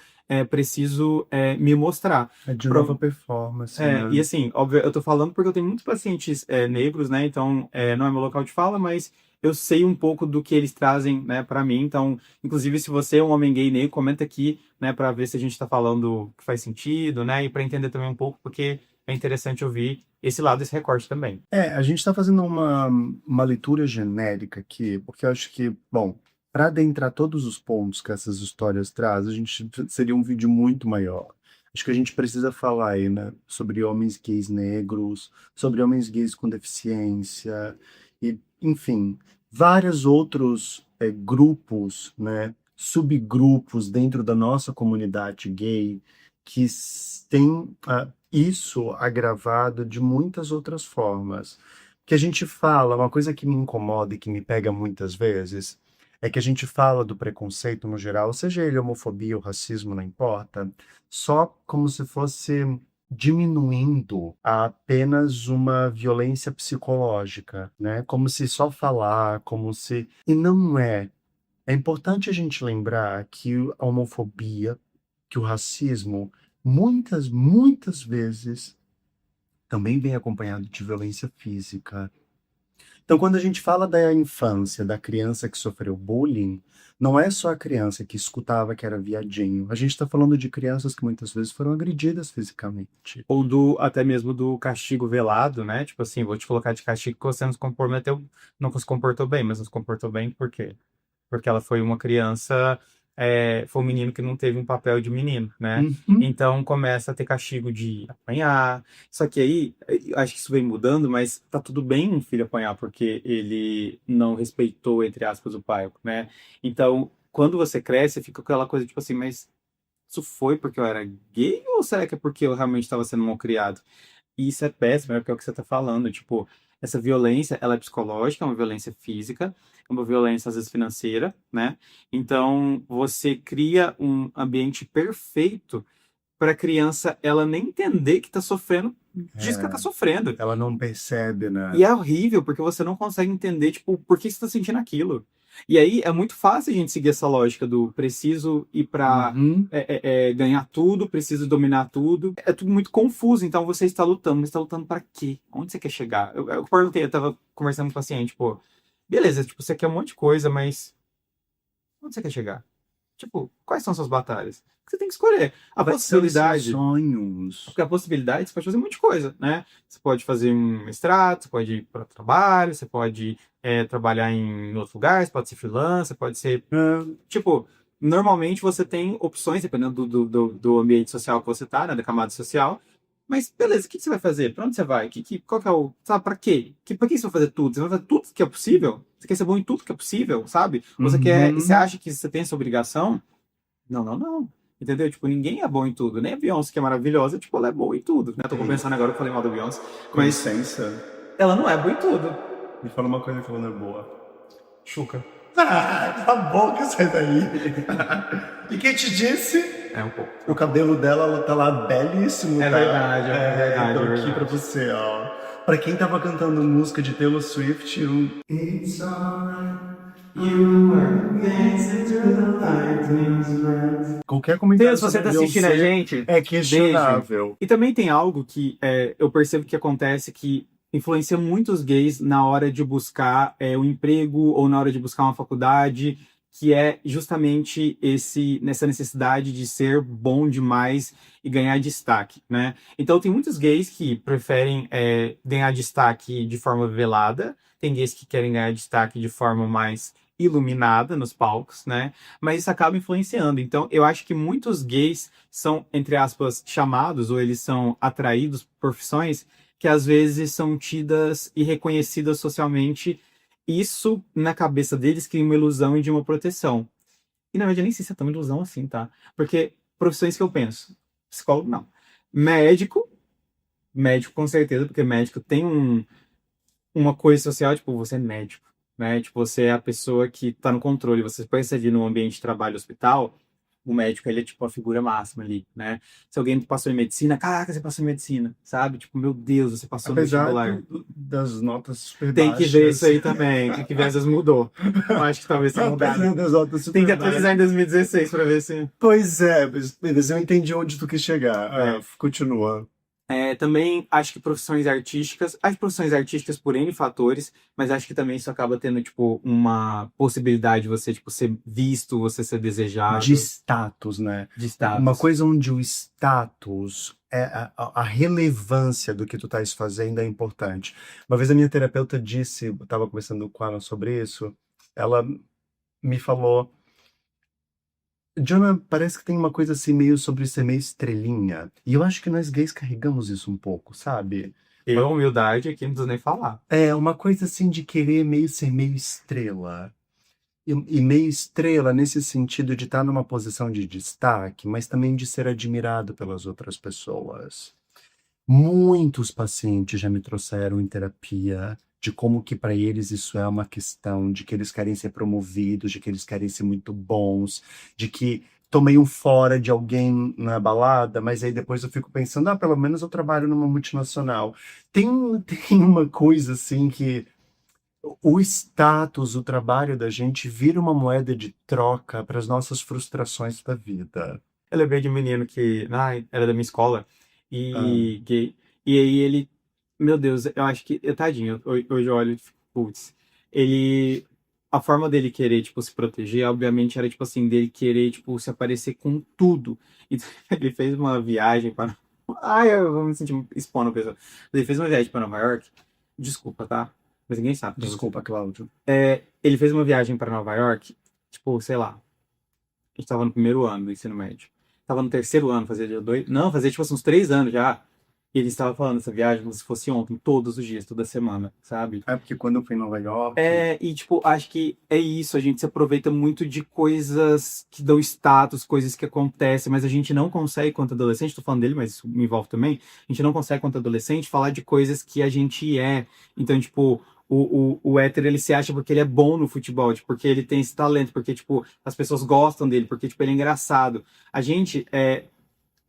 Speaker 1: preciso me mostrar.
Speaker 2: É de nova performance,
Speaker 1: E
Speaker 2: né?
Speaker 1: assim, óbvio, eu tô falando porque eu tenho muitos pacientes negros, né? Então, não é meu local de fala, mas eu sei um pouco do que eles trazem, né, para mim. Então, inclusive, se você é um homem gay negro, comenta aqui, né, para ver se a gente tá falando que faz sentido, né? E para entender também um pouco, porque é interessante ouvir esse lado, esse recorte também.
Speaker 2: A gente está fazendo uma leitura genérica aqui, porque eu acho que, bom, para adentrar todos os pontos que essas histórias trazem, a gente seria um vídeo muito maior. Acho que a gente precisa falar aí, né, sobre homens gays negros, sobre homens gays com deficiência, e, enfim, vários outros grupos, né, subgrupos dentro da nossa comunidade gay que têm isso agravado de muitas outras formas. Que a gente fala, uma coisa que me incomoda e que me pega muitas vezes, é que a gente fala do preconceito no geral, seja ele homofobia ou racismo, não importa, só como se fosse diminuindo a apenas uma violência psicológica, né? Como se só falar, como se. E não é. É importante a gente lembrar que a homofobia, que o racismo, muitas vezes também vem acompanhado de violência física. Então, quando a gente fala da infância, da criança que sofreu bullying, não é só a criança que escutava que era viadinho. A gente está falando de crianças que muitas vezes foram agredidas fisicamente.
Speaker 1: Ou até mesmo do castigo velado, né? Tipo assim, vou te colocar de castigo que você não se comprometeu, não se comportou bem, mas não se comportou bem por quê? Porque ela foi uma criança, foi um menino que não teve um papel de menino, né?
Speaker 2: Uhum.
Speaker 1: Então começa a ter castigo de apanhar. Só que aí, eu acho que isso vem mudando, mas tá tudo bem um filho apanhar, porque ele não respeitou, entre aspas, o pai, né? Então, quando você cresce, fica aquela coisa tipo assim, mas isso foi porque eu era gay ou será que é porque eu realmente estava sendo mal criado? E isso é péssimo, é porque é o que você está falando. Tipo, essa violência, ela é psicológica, é uma violência física, é uma violência, às vezes, financeira, né? Então, você cria um ambiente perfeito para a criança ela nem entender que está sofrendo disso que ela está
Speaker 2: É,
Speaker 1: sofrendo.
Speaker 2: ela não percebe, né?
Speaker 1: E é horrível, porque você não consegue entender, tipo, por que você está sentindo aquilo. E aí é muito fácil a gente seguir essa lógica do preciso ir para
Speaker 2: Uhum.
Speaker 1: ganhar tudo, preciso dominar tudo. É tudo muito confuso, então você está lutando, mas está lutando para quê? Onde você quer chegar? Eu perguntei, eu tava conversando com o paciente, pô, beleza, tipo, você quer um monte de coisa, mas onde você quer chegar? Tipo, quais são suas batalhas? Você tem que escolher. A
Speaker 2: Quais são os seus
Speaker 1: possibilidade
Speaker 2: sonhos?
Speaker 1: porque a possibilidade, você pode fazer um monte de coisa, né? Você pode fazer um mestrado, você pode ir para trabalho, você pode trabalhar em outro lugar, você pode ser freelancer, você pode ser.
Speaker 2: É,
Speaker 1: Tipo, normalmente você tem opções, dependendo do ambiente social que você tá, né? Da camada social. Mas beleza, o que você vai fazer? Para onde você vai? Qual que é o. Sabe, para quê? Para que você vai fazer tudo? Você vai fazer tudo que é possível? Você quer ser bom em tudo que é possível, sabe? Ou você quer. Você
Speaker 2: uhum.
Speaker 1: acha que você tem essa obrigação? Não, não, não. Entendeu? Tipo, ninguém é bom em tudo. Nem a Beyoncé, que é maravilhosa, tipo, ela é boa em tudo, né? Tô pensando agora que eu falei mal da Beyoncé.
Speaker 2: Com
Speaker 1: Mas,
Speaker 2: licença.
Speaker 1: Ela não é boa em tudo.
Speaker 2: Me fala uma coisa que ela não é boa.
Speaker 1: Chuca.
Speaker 2: Ah, tá bom que sai daí. E quem te disse?
Speaker 1: É um pouco.
Speaker 2: O cabelo dela ela tá lá belíssimo,
Speaker 1: É
Speaker 2: tá?
Speaker 1: verdade, é verdade,
Speaker 2: Então
Speaker 1: é
Speaker 2: aqui
Speaker 1: verdade.
Speaker 2: pra você, ó. Pra quem tava cantando música de Taylor Swift, It's alright, you were dancing through the lightning. Qualquer comentário
Speaker 1: Se você
Speaker 2: sobre
Speaker 1: tá assistindo a
Speaker 2: Beyoncé
Speaker 1: gente,
Speaker 2: é
Speaker 1: beijo.
Speaker 2: questionável.
Speaker 1: E também tem algo que eu percebo que acontece que influencia muitos gays na hora de buscar um emprego ou na hora de buscar uma faculdade, que é justamente nessa necessidade de ser bom demais e ganhar destaque, né? Então tem muitos gays que preferem ganhar destaque de forma velada, tem gays que querem ganhar destaque de forma mais iluminada nos palcos, né? Mas isso acaba influenciando. Então, eu acho que muitos gays são, entre aspas, chamados ou eles são atraídos por profissões que às vezes são tidas e reconhecidas socialmente. Isso, na cabeça deles, cria uma ilusão de uma proteção. E na verdade, eu nem sei se é tão ilusão assim, tá? Porque profissões que eu penso, psicólogo não. Médico, médico com certeza, porque médico tem uma coisa social, tipo, você é médico, né? Tipo, você é a pessoa que tá no controle. Você percebe no ambiente de trabalho hospital, o médico, ele é tipo a figura máxima ali, né? Se alguém passou em medicina, caraca, você passou em medicina, sabe? Tipo, meu Deus, você passou no
Speaker 2: Apesar
Speaker 1: vestibular.
Speaker 2: das notas super
Speaker 1: Tem que ver isso
Speaker 2: baixas.
Speaker 1: aí também, tem que ver, às vezes mudou. Eu acho que talvez tenha mudado.
Speaker 2: Apesar das notas
Speaker 1: Tem
Speaker 2: super
Speaker 1: que atualizar em
Speaker 2: baixas.
Speaker 1: 2016 pra ver se...
Speaker 2: Pois é, mas beleza, eu entendi onde tu quis chegar. Continua.
Speaker 1: Também acho que profissões artísticas, as profissões artísticas por N fatores, mas acho que também isso acaba tendo, tipo, uma possibilidade de você, tipo, ser visto, você ser
Speaker 2: De
Speaker 1: desejado,
Speaker 2: status, né?
Speaker 1: de
Speaker 2: Uma
Speaker 1: status.
Speaker 2: coisa onde o status, a relevância do que tu estás fazendo é importante. Uma vez a minha terapeuta disse, eu estava conversando com ela sobre isso, ela me falou, Jonah, parece que tem uma coisa assim meio sobre ser meio estrelinha. E eu acho que nós gays carregamos isso um pouco, sabe?
Speaker 1: Eu, humildade, aqui não preciso nem falar.
Speaker 2: É uma coisa assim de querer meio ser meio estrela. E meio estrela nesse sentido de estar numa posição de destaque, mas também de ser admirado pelas outras pessoas. Muitos pacientes já me trouxeram em terapia de como que para eles isso é uma questão, de que eles querem ser promovidos, de que eles querem ser muito bons, de que tomei um fora de alguém na balada, mas aí depois eu fico pensando, pelo menos eu trabalho numa multinacional. Tem, tem uma coisa assim que o status, o trabalho da gente vira uma moeda de troca para as nossas frustrações da vida.
Speaker 1: Eu lembrei de um menino que era da minha escola
Speaker 2: Ah,
Speaker 1: e gay. E aí ele, meu Deus, eu acho que, tadinho, hoje eu olho e fico, putz, ele, a forma dele querer, tipo, se proteger, obviamente era, tipo assim, dele querer, tipo, se aparecer com tudo. E ele fez uma viagem para. Ai, eu vou me sentir expondo a pessoa. Ele fez uma viagem para Nova York, desculpa, tá? Mas ninguém sabe quem você.
Speaker 2: desculpa, Cláudio.
Speaker 1: Ele fez uma viagem para Nova York, tipo, sei lá, a gente tava no primeiro ano do ensino médio. Tava no terceiro ano, fazia dia dois. Não, fazia tipo assim, uns 3 anos já. E ele estava falando dessa viagem como se fosse ontem, todos os dias, toda semana, sabe?
Speaker 2: É porque quando eu fui em Nova York,
Speaker 1: E tipo, acho que é isso, a gente se aproveita muito de coisas que dão status, coisas que acontecem, mas a gente não consegue, quanto adolescente, tô falando dele, mas isso me envolve também, a gente não consegue, quanto adolescente, falar de coisas que a gente é. Então, tipo, o hétero, ele se acha porque ele é bom no futebol, tipo, porque ele tem esse talento, porque, tipo, as pessoas gostam dele, porque, tipo, ele é engraçado. A gente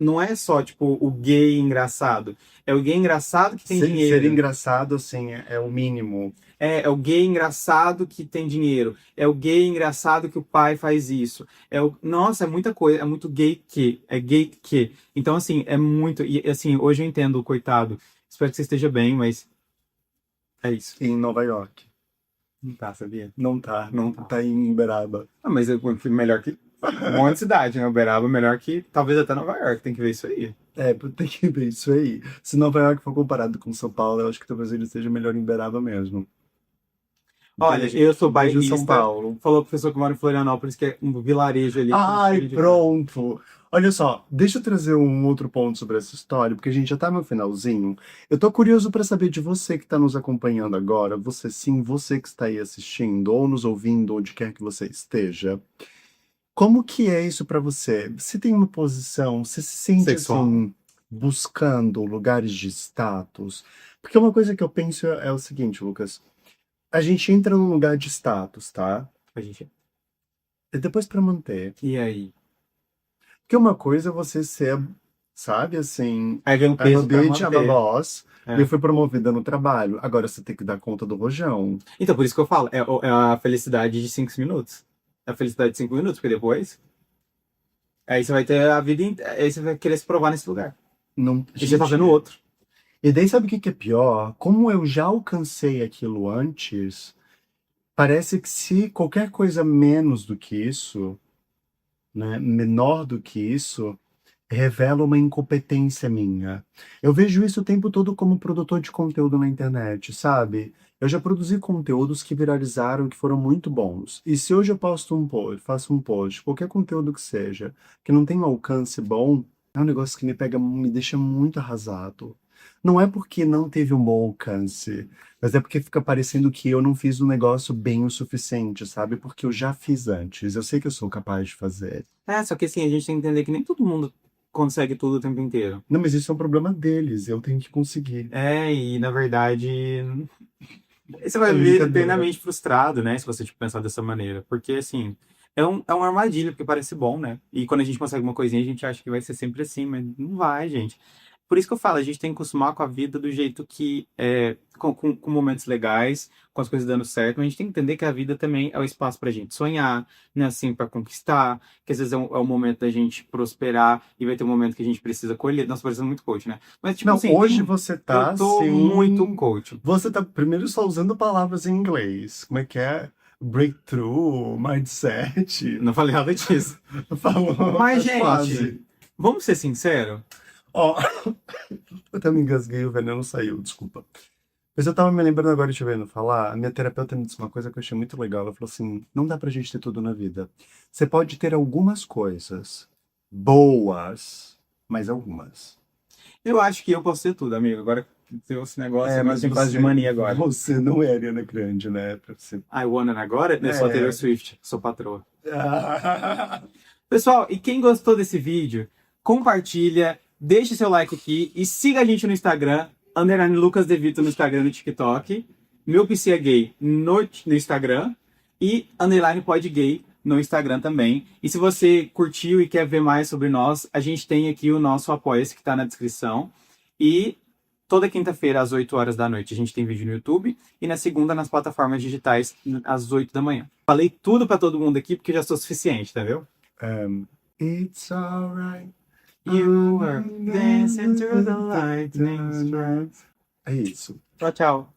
Speaker 1: não é só, tipo, o gay engraçado, é o gay engraçado que tem
Speaker 2: ser
Speaker 1: dinheiro.
Speaker 2: engraçado, assim, é o mínimo.
Speaker 1: É o gay engraçado que tem dinheiro. É o gay engraçado que o pai faz isso. Nossa, é muita coisa. É muito gay que. É gay que. Então, assim, é muito. E, assim, hoje eu entendo, coitado. Espero que você esteja bem, mas é isso.
Speaker 2: Em Nova York.
Speaker 1: Não tá, sabia?
Speaker 2: Não tá.
Speaker 1: Não tá.
Speaker 2: Tá em Uberaba.
Speaker 1: Mas eu fui melhor que. Um monte de cidade, né? Uberaba melhor que talvez até Nova York. Tem que ver isso aí.
Speaker 2: Tem que ver isso aí. Se Nova York for comparado com São Paulo, eu acho que talvez ele seja melhor em Uberaba mesmo.
Speaker 1: Olha, eu sou
Speaker 2: Beijo, São
Speaker 1: bairrista.
Speaker 2: Paulo.
Speaker 1: Falou o professor que mora em Florianópolis, que é um vilarejo ali.
Speaker 2: Ai,
Speaker 1: cheio de-
Speaker 2: pronto. Olha só, deixa eu trazer um outro ponto sobre essa história, porque a gente já tá no finalzinho. Eu tô curioso para saber de você que tá nos acompanhando agora, você sim, você que está aí assistindo ou nos ouvindo, onde quer que você esteja. Como que é isso para você? Você tem uma posição, você se sente
Speaker 1: Sexual.
Speaker 2: assim buscando lugares de status. Porque uma coisa que eu penso é o seguinte, Lucas. A gente entra num lugar de status, tá?
Speaker 1: A gente...
Speaker 2: E depois pra manter.
Speaker 1: E aí?
Speaker 2: Porque uma coisa é você ser, sabe, assim,
Speaker 1: Aí vem um
Speaker 2: I'm a
Speaker 1: peso pra
Speaker 2: bitch, I'm a
Speaker 1: manter.
Speaker 2: boss, e eu
Speaker 1: É.
Speaker 2: fui promovida no trabalho. Agora você tem que dar conta do rojão.
Speaker 1: Então, por isso que eu falo, é a felicidade de 5 minutos. É a felicidade de 5 minutos, porque depois. Aí você vai ter a vida inteira. Aí você vai querer se provar nesse lugar.
Speaker 2: Não,
Speaker 1: E você tá
Speaker 2: gente,
Speaker 1: vendo outro.
Speaker 2: e daí sabe o que que é pior? Como eu já alcancei aquilo antes, parece que se qualquer coisa menos do que isso, né, menor do que isso, revela uma incompetência minha. Eu vejo isso o tempo todo como produtor de conteúdo na internet, sabe? Eu já produzi conteúdos que viralizaram, que foram muito bons. E se hoje eu posto um post, faço um post, qualquer conteúdo que seja, que não tem um alcance bom, é um negócio que me pega, me deixa muito arrasado. Não é porque não teve um bom alcance, mas é porque fica parecendo que eu não fiz um negócio bem o suficiente, sabe? Porque eu já fiz antes, eu sei que eu sou capaz de fazer.
Speaker 1: Só que assim, a gente tem que entender que nem todo mundo consegue tudo o tempo inteiro.
Speaker 2: Não, mas isso é um problema deles, eu tenho que conseguir.
Speaker 1: E na verdade, você
Speaker 2: É
Speaker 1: vai viver
Speaker 2: brincadeira.
Speaker 1: eternamente frustrado, né? Se você tipo, pensar dessa maneira. Porque assim, é uma armadilha, porque parece bom, né? E quando a gente consegue uma coisinha, a gente acha que vai ser sempre assim, mas não vai, gente. Por isso que eu falo, a gente tem que acostumar com a vida do jeito que é, com momentos legais, com as coisas dando certo, mas a gente tem que entender que a vida também é o espaço pra gente sonhar, né? Assim, pra conquistar, que às vezes é um momento da gente prosperar e vai ter um momento que a gente precisa colher. Nossa, parecendo muito coach, né? Mas, tipo
Speaker 2: Não,
Speaker 1: assim,
Speaker 2: hoje você
Speaker 1: eu
Speaker 2: tá
Speaker 1: tô muito
Speaker 2: assim.
Speaker 1: coach.
Speaker 2: Você tá primeiro só usando palavras em inglês. Como é que é? Breakthrough, mindset.
Speaker 1: Não falei nada disso.
Speaker 2: Falou,
Speaker 1: Mas,
Speaker 2: é
Speaker 1: gente,
Speaker 2: quase.
Speaker 1: vamos ser sinceros?
Speaker 2: Ó, eu até me engasguei, o veneno saiu, desculpa. Mas eu tava me lembrando agora de te vendo falar, a minha terapeuta me disse uma coisa que eu achei muito legal. Ela falou assim: não dá pra gente ter tudo na vida. Você pode ter algumas coisas boas, mas algumas.
Speaker 1: Eu acho que eu posso ser tudo, amigo. Agora tem esse negócio,
Speaker 2: É,
Speaker 1: agora
Speaker 2: mas
Speaker 1: tem quase de mania agora.
Speaker 2: você não é Ariana Grande, né? Pra você...
Speaker 1: I wanna agora? Eu sou a Taylor
Speaker 2: É.
Speaker 1: Swift, sou patroa. Pessoal, e quem gostou desse vídeo, compartilha, deixe seu like aqui e siga a gente no Instagram, underline Lucas De Vito no Instagram e no TikTok, meu PC é gay no Instagram e underline pod gay no Instagram também. E se você curtiu e quer ver mais sobre nós, a gente tem aqui o nosso Apoia-se que está na descrição. E toda quinta-feira, às 8 horas da noite, a gente tem vídeo no YouTube e na segunda nas plataformas digitais, às 8 da manhã. Falei tudo pra todo mundo aqui porque já sou suficiente, tá vendo?
Speaker 2: It's alright.
Speaker 1: You were dancing through the lightning strikes.
Speaker 2: É isso.
Speaker 1: Tchau, tchau.